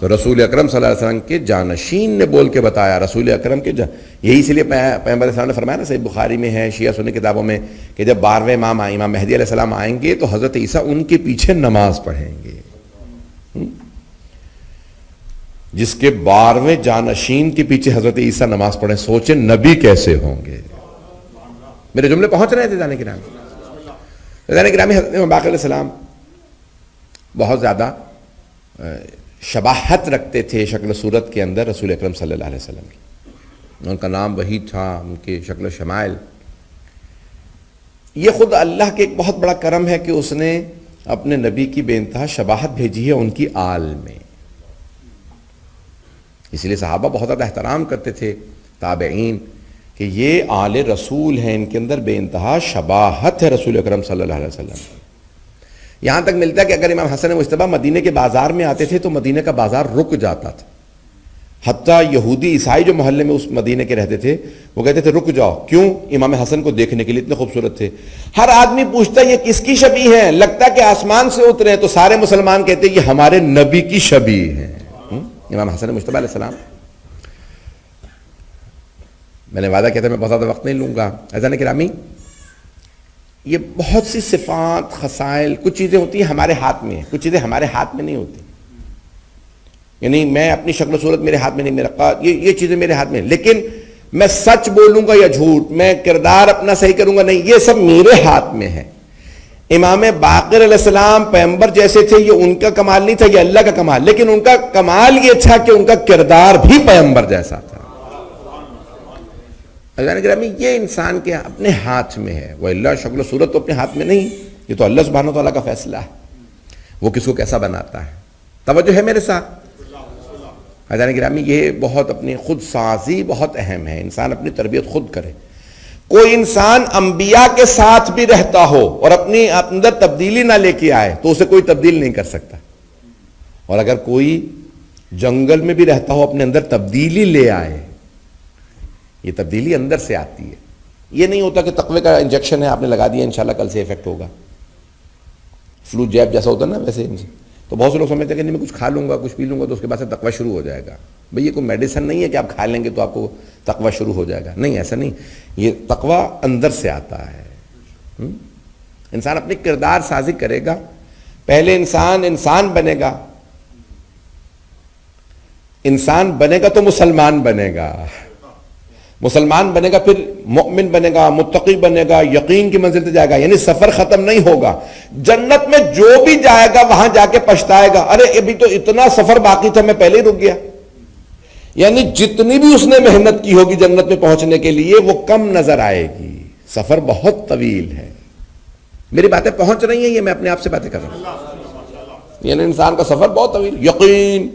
تو رسول اکرم صلی اللہ علیہ وسلم کے جانشین نے بول کے بتایا, رسول اکرم کے یہی اس لیے پیغمبر صلی اللہ نے فرمایا نا, صحیح بخاری میں ہے, شیعہ سنی کتابوں میں, کہ جب 12ویں امام مہدی علیہ السلام آئیں گے تو حضرت عیسیٰ ان کے پیچھے نماز پڑھیں گے. جس کے 12ویں جانشین کے پیچھے حضرت عیسیٰ نماز پڑھیں, سوچیں نبی کیسے ہوں گے. میرے جملے پہنچ رہے تھے جانے کے گرامی. حضرت باقر علیہ السلام بہت زیادہ شباہت رکھتے تھے شکل و صورت کے اندر رسول اکرم صلی اللہ علیہ وسلم کی. ان کا نام وہی تھا, ان کے شکل و شمائل. یہ خود اللہ کے ایک بہت بڑا کرم ہے کہ اس نے اپنے نبی کی بے انتہا شباہت بھیجی ہے ان کی آل میں. اس لیے صحابہ بہت زیادہ احترام کرتے تھے, تابعین, کہ یہ آل رسول ہیں, ان کے اندر بے انتہا شباہت ہے رسول اکرم صلی اللہ علیہ وسلم. یہاں تک ملتا ہے کہ اگر امام حسن مجتبیٰ مدینے کے بازار میں آتے تھے تو مدینے کا بازار رک جاتا تھا. حتیٰ یہودی عیسائی جو محلے میں اس مدینے کے رہتے تھے وہ کہتے تھے رک جاؤ. کیوں؟ امام حسن کو دیکھنے کے لیے, اتنے خوبصورت تھے. ہر آدمی پوچھتا یہ کس کی شبیہ ہیں, لگتا کہ آسمان سے اترے, تو سارے مسلمان کہتے یہ ہمارے نبی کی شبیہ ہیں. امام حسن مجتبیٰ علیہ السلام. میں نے وعدہ کیا تھا میں بہت زیادہ وقت نہیں لوں گا. عزیزان گرامی, یہ بہت سی صفات, خصائل, کچھ چیزیں ہوتی ہیں ہمارے ہاتھ میں ہیں, کچھ چیزیں ہمارے ہاتھ میں نہیں ہوتی. یعنی میں اپنی شکل و صورت میرے ہاتھ میں نہیں, میرا یہ چیزیں میرے ہاتھ میں ہیں, لیکن میں سچ بولوں گا یا جھوٹ, میں کردار اپنا صحیح کروں گا نہیں, یہ سب میرے ہاتھ میں ہے. امام باقر علیہ السلام پیغمبر جیسے تھے, یہ ان کا کمال نہیں تھا, یہ اللہ کا کمال, لیکن ان کا کمال یہ تھا کہ ان کا کردار بھی پیغمبر جیسا تھا. گرامی, یہ انسان کے اپنے ہاتھ میں ہے. وہ اللہ شکل و صورت تو اپنے ہاتھ میں نہیں, یہ تو اللہ سبحانہ و تعالیٰ کا فیصلہ ہے, وہ کس کو کیسا بناتا ہے. توجہ ہے میرے ساتھ؟ عزیزان گرامی, یہ بہت اپنی خود سازی بہت اہم ہے, انسان اپنی تربیت خود کرے. کوئی انسان انبیاء کے ساتھ بھی رہتا ہو اور اپنی اندر تبدیلی نہ لے کے آئے تو اسے کوئی تبدیل نہیں کر سکتا. اور اگر کوئی جنگل میں بھی رہتا ہو اپنے اندر تبدیلی لے آئے, یہ تبدیلی اندر سے آتی ہے. یہ نہیں ہوتا کہ تقوی کا انجیکشن ہے آپ نے لگا دیا انشاءاللہ کل سے ایفیکٹ ہوگا. فلو جیب جیسا ہوتا ہے نا ویسے. تو بہت سے لوگ سمجھتے ہیں کہ نہیں میں کچھ کھا لوں گا, کچھ پی لوں گا تو اس کے بعد سے تقوی شروع ہو جائے گا. بھئی یہ کوئی میڈیسن نہیں ہے کہ آپ کھا لیں گے تو آپ کو تقوی شروع ہو جائے گا. نہیں, ایسا نہیں. یہ تقوی اندر سے آتا ہے. انسان اپنی کردار سازی کرے گا. پہلے انسان بنے گا, انسان بنے گا تو مسلمان بنے گا, مسلمان بنے گا پھر مؤمن بنے گا, متقی بنے گا, یقین کی منزل پہ جائے گا. یعنی سفر ختم نہیں ہوگا. جنت میں جو بھی جائے گا وہاں جا کے پچھتائے گا, ارے ابھی تو اتنا سفر باقی تھا میں پہلے ہی رک گیا. یعنی جتنی بھی اس نے محنت کی ہوگی جنت میں پہنچنے کے لیے وہ کم نظر آئے گی. سفر بہت طویل ہے. میری باتیں پہنچ رہی ہیں, یہ میں اپنے آپ سے باتیں کر رہا ہوں. یعنی انسان کا سفر بہت طویل. یقین,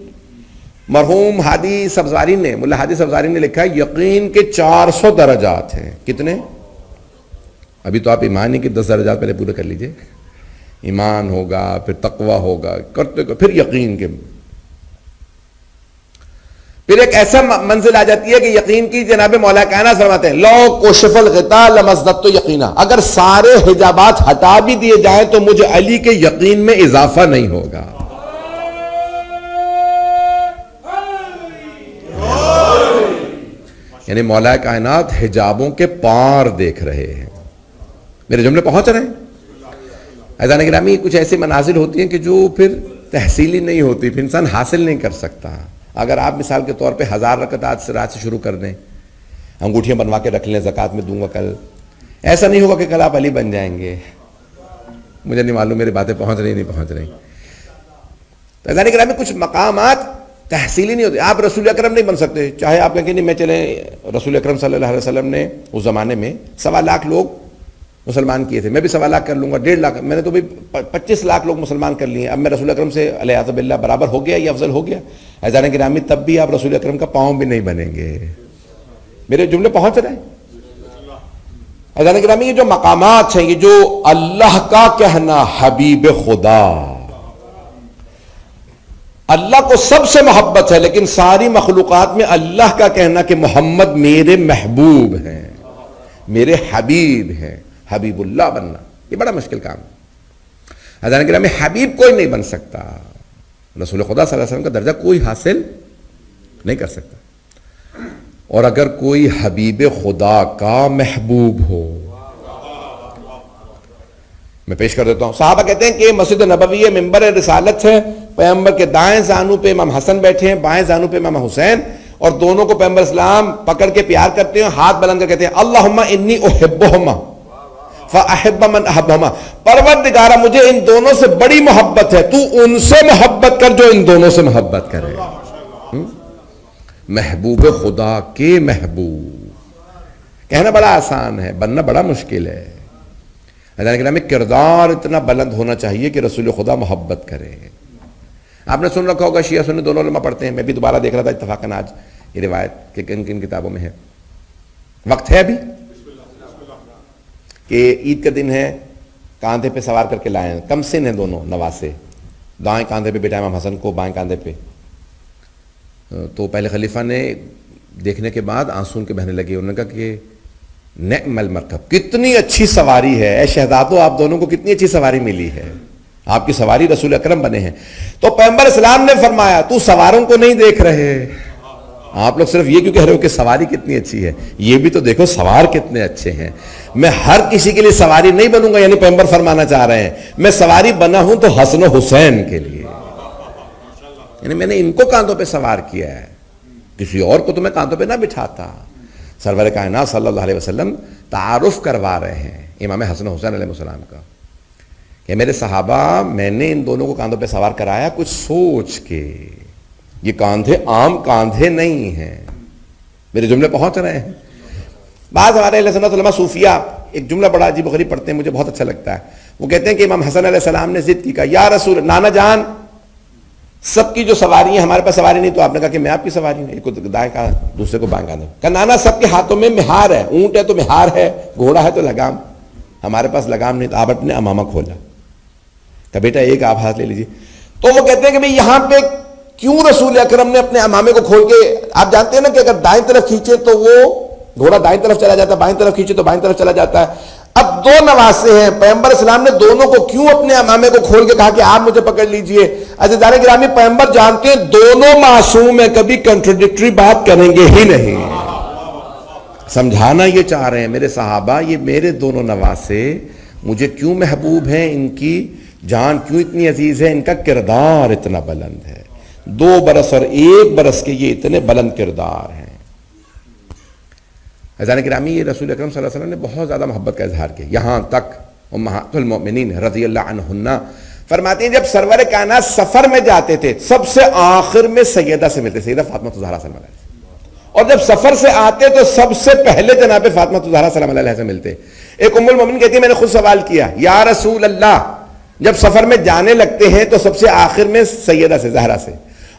مرحوم ہادی سبزواری نے, ملا ہادی سبزواری نے لکھا ہے یقین کے 400 درجات ہیں. کتنے؟ ابھی تو آپ ایمان ہی کے 10 درجات پہلے پورے کر لیجئے. ایمان ہوگا, پھر تقوی ہوگا, کرتے پھر یقین کے, پھر ایک ایسا منزل آ جاتی ہے کہ یقین کی. جناب مولا کائنات فرماتے ہیں لو کشف الغطاء لمزددت یقینا, اگر سارے حجابات ہٹا بھی دیے جائیں تو مجھے علی کے یقین میں اضافہ نہیں ہوگا. یعنی مولا کائنات حجابوں کے پار دیکھ رہے ہیں. میرے جملے پہنچ رہے ہیں؟ عزیزان گرامی, کچھ ایسی منازل ہوتی ہیں کہ جو پھر تحصیلی نہیں ہوتی, پھر انسان حاصل نہیں کر سکتا. اگر آپ مثال کے طور پہ 1000 رکعت سے رات سے شروع کر دیں, انگوٹھیاں بنوا کے رکھ لیں, زکوٰۃ میں دوں گا کل, ایسا نہیں ہوگا کہ کل آپ علی بن جائیں گے. مجھے نہیں معلوم میری باتیں پہنچ رہی نہیں پہنچ رہی. تو عزیزان گرامی, کچھ مقامات تحصیلی نہیں ہوتے. آپ رسول اکرم نہیں بن سکتے, چاہے آپ کہیں کہ نہیں میں چلیں. رسول اکرم صلی اللہ علیہ وسلم نے اس زمانے میں 1.25 لاکھ لوگ مسلمان کیے تھے. میں بھی 1.25 لاکھ کر لوں گا, 1.5 لاکھ, میں نے تو بھی 25 لاکھ لوگ مسلمان کر لیے. اب میں رسول اکرم سے علیہ باللہ برابر ہو گیا یا افضل ہو گیا؟ عزیزان گرامی, تب بھی آپ رسول اکرم کا پاؤں بھی نہیں بنیں گے. میرے جملے پہنچ رہے ہیں؟ عزیزان گرامی یہ جو مقامات ہیں، یہ جو اللہ کا کہنا حبیب خدا، اللہ کو سب سے محبت ہے، لیکن ساری مخلوقات میں اللہ کا کہنا کہ محمد میرے محبوب ہیں، میرے حبیب ہیں، حبیب اللہ بننا یہ بڑا مشکل کام ہے۔ عزیزان گرامی حبیب کوئی نہیں بن سکتا، رسول خدا صلی اللہ علیہ وسلم کا درجہ کوئی حاصل نہیں کر سکتا، اور اگر کوئی حبیب خدا کا محبوب ہو، میں پیش کر دیتا ہوں، صحابہ کہتے ہیں کہ مسجد نبوی ممبر رسالت ہے، پیغمبر کے دائیں زانو پہ امام حسن بیٹھے ہیں، بائیں زانو پہ امام حسین، اور دونوں کو پیغمبر اسلام پکڑ کے پیار کرتے ہیں، ہاتھ بلند کر کہتے ہیں اللہم انی احبہما فاحب من احبہما، پروردگارہ مجھے ان دونوں سے بڑی محبت ہے، تو ان سے محبت کر جو ان دونوں سے محبت کرے۔ محبوب خدا کے محبوب کہنا بڑا آسان ہے، بننا بڑا مشکل ہے۔ میں کردار اتنا بلند ہونا چاہیے کہ رسول خدا محبت کرے۔ آپ نے سن رکھا ہوگا شیعہ سنی دونوں علماء پڑھتے ہیں، میں بھی دوبارہ دیکھ رہا تھا اتفاقاً آج یہ روایت کہ کن کن کتابوں میں ہے۔ وقت ہے ابھی کہ عید کا دن ہے، کاندھے پہ سوار کر کے لائیں، کم سن ہیں دونوں نواسے، دائیں کاندھے پہ بیٹا امام حسن کو، بائیں کاندھے پہ۔ تو پہلے خلیفہ نے دیکھنے کے بعد آنسو ان کے بہنے لگے، انہوں نے کہا کہ نعم المرکب، کتنی اچھی سواری ہے، اے شہزادو آپ دونوں کو کتنی اچھی سواری ملی ہے، آپ کی سواری رسول اکرم بنے ہیں۔ تو پیغمبر اسلام نے فرمایا تو سواروں کو نہیں دیکھ رہے، آپ لوگ صرف یہ کیوں کہہ رہے ہو کہ سواری کتنی اچھی ہے، یہ بھی تو دیکھو سوار کتنے اچھے ہیں۔ میں ہر کسی کے لیے سواری نہیں بنوں گا، یعنی پیغمبر فرمانا چاہ رہے ہیں میں سواری بنا ہوں تو حسن و حسین کے لیے، یعنی میں نے ان کو کاندھوں پہ سوار کیا ہے، کسی اور کو تو میں کاندھوں پہ نہ بٹھاتا۔ سرور کائنات صلی اللہ علیہ وسلم تعارف کروا رہے ہیں امام حسن و حسین علیہ السلام کا کہ میرے صحابہ میں نے ان دونوں کو کاندھوں پہ سوار کرایا کچھ سوچ کے، یہ کاندھے عام کاندھے نہیں ہیں۔ میرے جملے پہنچ رہے ہیں؟ بعض ہمارے اہل سنت علماء صوفیہ ایک جملہ بڑا عجیب و غریب پڑھتے ہیں، مجھے بہت اچھا لگتا ہے۔ وہ کہتے ہیں کہ امام حسن علیہ السلام نے ضد کی، کہا یا رسول نانا جان سب کی جو سواری ہے ہمارے پاس سواری نہیں، تو آپ نے کہا کہ میں آپ کی سواری ہوں، ایک کو دائیں کا دوسرے کو بائیں کا۔ کہا نانا سب کے ہاتھوں میں مہار ہے، اونٹ ہے تو مہار ہے، گھوڑا ہے تو لگام، ہمارے پاس لگام نہیں، تو آپ نے امامہ کھولا، کہا بیٹا ایک آپ ہاتھ لے لیجیے۔ تو وہ کہتے ہیں کہ بھئی یہاں پہ کیوں رسول اکرم نے اپنے امامے کو کھول کے، آپ جانتے ہیں نا کہ اگر دائیں طرف کھینچے تو وہ گھوڑا دائیں طرف چلا جاتا ہے، بائیں طرف کھینچے تو بائیں طرف چلا جاتا ہے۔ اب دو نواسے ہیں، پیغمبر اسلام نے دونوں کو کیوں اپنے امامے کو کھول کے کہا کہ آپ مجھے پکڑ لیجئے؟ عزیزان گرامی پیغمبر جانتے ہیں دونوں معصوم ہیں، کبھی کنٹرڈکٹری بات کریں گے ہی نہیں۔ سمجھانا یہ چاہ رہے ہیں میرے صحابہ یہ میرے دونوں نواسے مجھے کیوں محبوب ہیں، ان کی جان کیوں اتنی عزیز ہے، ان کا کردار اتنا بلند ہے، 2 برس اور 1 برس کے یہ اتنے بلند کردار ہیں۔ عزیزان گرامی یہ رسول اکرم صلی اللہ علیہ وسلم نے بہت زیادہ محبت کا اظہار کیا، یہاں تک امہات المؤمنین رضی اللہ عنہن فرماتی ہیں جب سرور کائنات سفر میں جاتے تھے سب سے آخر میں سیدہ سے ملتے، سیدہ فاطمہ الزہرا سلام علیہ، اور جب سفر سے آتے تو سب سے پہلے جناب فاطمہ الزہرا سلام علیہ سے ملتے۔ ایک ام المؤمنین کہتی ہے میں نے خود سوال کیا یا رسول اللہ جب سفر میں جانے لگتے ہیں تو سب سے آخر میں سیدہ سے زہرا سے،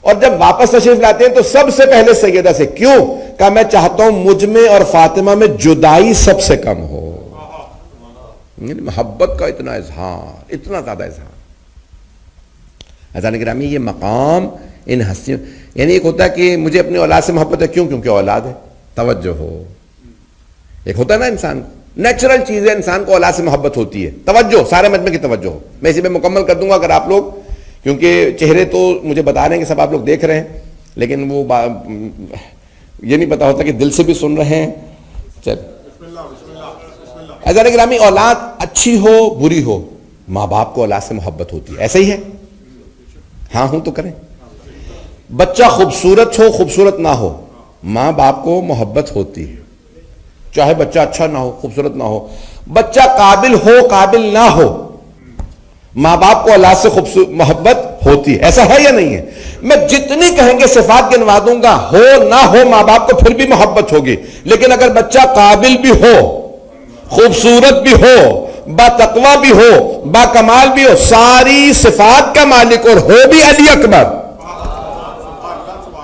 اور جب واپس تشریف لاتے ہیں تو سب سے پہلے سیدہ سے، کیوں؟ کہا میں چاہتا ہوں مجھ میں اور فاطمہ میں جدائی سب سے کم ہو۔ یعنی محبت کا اتنا اظہار، اتنا زیادہ اظہار۔ عزیزان گرامی یہ مقام ان ہستیوں، یعنی ایک ہوتا ہے کہ مجھے اپنی اولاد سے محبت ہے، کیوں؟ کیونکہ اولاد ہے، توجہ ہو۔ ایک ہوتا ہے نا انسان نیچرل چیز ہے، انسان کو اولاد سے محبت ہوتی ہے، توجہ، سارے مجمع کی توجہ ہو۔ میں اسی پہ مکمل کر دوں گا اگر آپ لوگ، کیونکہ چہرے تو مجھے بتا رہے ہیں کہ سب آپ لوگ دیکھ رہے ہیں، لیکن وہ یہ نہیں پتا ہوتا کہ دل سے بھی سن رہے ہیں۔ چل عزیزان گرامی اولاد اچھی ہو بری ہو ماں باپ کو اولاد سے محبت ہوتی ہے، ایسا ہی ہے؟ ہاں ہوں تو کریں۔ بچہ خوبصورت ہو خوبصورت نہ ہو ماں باپ کو محبت ہوتی ہے، چاہے بچہ اچھا نہ ہو خوبصورت نہ ہو۔ بچہ قابل ہو قابل نہ ہو ماں باپ کو اولاد سے محبت ہوتی ہے، ایسا ہے یا نہیں ہے؟ میں جتنی کہیں گے صفات گنوا دوں گا، ہو نہ ہو ماں باپ کو پھر بھی محبت ہوگی، لیکن اگر بچہ قابل بھی ہو خوبصورت بھی ہو با تقوی بھی ہو با کمال بھی ہو، ساری صفات کا مالک اور ہو بھی علی اکبر،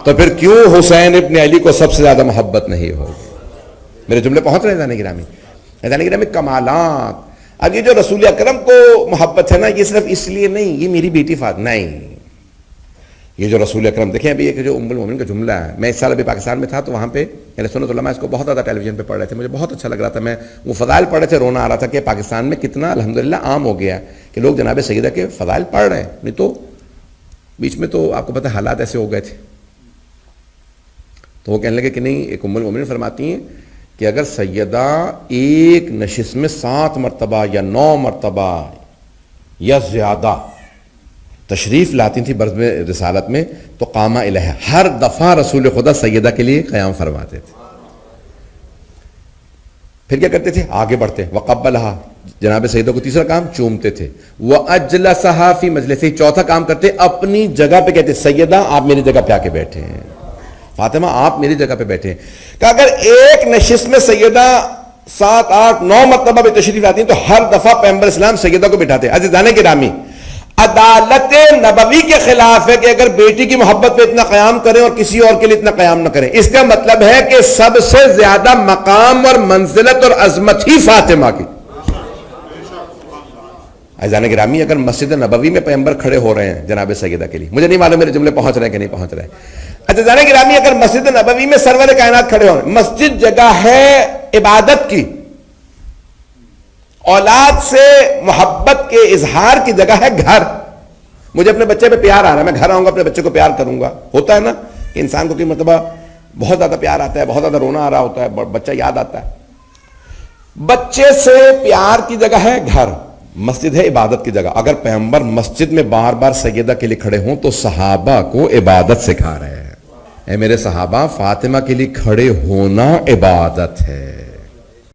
تو پھر کیوں حسین ابن علی کو سب سے زیادہ محبت نہیں ہوگی؟ میرے جملے پہنچ رہے ہیں عزیزان گرامی؟ عزیزان گرامی کمالات. اب یہ جو رسول اکرم کو محبت ہے نا، یہ صرف اس لیے نہیں یہ میری بیٹی نہیں، یہ جو رسول اکرم دیکھیں ابھی ایک جو ام المومنین کا جملہ ہے. میں اس سال ابھی پاکستان میں تھا تو وہاں پہ یعنی سنت علماء اس کو بہت زیادہ ٹیلی ویژن پہ پڑھ رہے تھے، مجھے بہت اچھا لگ رہا تھا. میں وہ فضائل پڑھ رہے تھے، رونا آ رہا تھا کہ پاکستان میں کتنا الحمدللہ عام ہو گیا کہ لوگ جناب سیدہ کے فضائل پڑھ رہے ہیں. نہیں تو بیچ میں تو آپ کو پتہ حالات ایسے ہو گئے تھے. تو وہ کہنے لگے کہ نہیں، ایک ام المومنین فرماتی ہیں کہ اگر سیدہ ایک نشست میں 7 مرتبہ یا 9 مرتبہ یا زیادہ تشریف لاتی تھی برز میں رسالت میں تو قامہ الہ، ہر دفعہ رسول خدا سیدہ کے لیے قیام فرماتے تھے. پھر کیا کرتے تھے؟ آگے بڑھتے. وقبلہا، جناب سیدہ کو تیسرا کام چومتے تھے. وَأَجْلَسَهَا فِي مَجْلِسِهِ، چوتھا کام کرتے اپنی جگہ پہ کہتے سیدہ آپ میری جگہ پہ آ کے بیٹھے ہیں، فاطمہ آپ میری جگہ پہ بیٹھے ہیں. کہ اگر ایک نشست میں سیدہ 7 8 9 مرتبہ بھی تشریف لاتی ہیں تو ہر دفعہ پیغمبر اسلام سیدہ کو بٹھاتے. عزیزان گرامی، عدالت نبوی کے خلاف ہے کہ اگر بیٹی کی محبت پہ اتنا قیام کریں اور کسی اور کے لیے اتنا قیام نہ کریں. اس کا مطلب ہے کہ سب سے زیادہ مقام اور منزلت اور عظمت ہی فاطمہ کی. عزیزان گرامی، اگر مسجد نبوی میں پیغمبر کھڑے ہو رہے ہیں جناب سیدہ کے لیے، مجھے نہیں معلوم میرے جملے پہنچ رہے ہیں کہ نہیں پہنچ رہے ہیں. عزیزان گرامی، اگر مسجد نبوی میں سرور کائنات کھڑے ہو رہے ہیں، مسجد جگہ ہے عبادت کی، اولاد سے محبت کے اظہار کی جگہ ہے گھر. مجھے اپنے بچے پہ پیار آ رہا ہے، میں گھر آؤں گا اپنے بچے کو پیار کروں گا. ہوتا ہے نا کہ انسان کو کوئی مرتبہ بہت زیادہ پیار آتا ہے، بہت زیادہ رونا آ رہا ہوتا ہے، بچہ یاد آتا ہے. بچے سے پیار کی جگہ ہے گھر، مسجد ہے عبادت کی جگہ. اگر پیغمبر مسجد میں بار بار سیدہ کے لیے کھڑے ہوں تو صحابہ کو عبادت سکھا رہے ہیں. اے میرے صحابہ، فاطمہ کے لیے کھڑے ہونا عبادت ہے.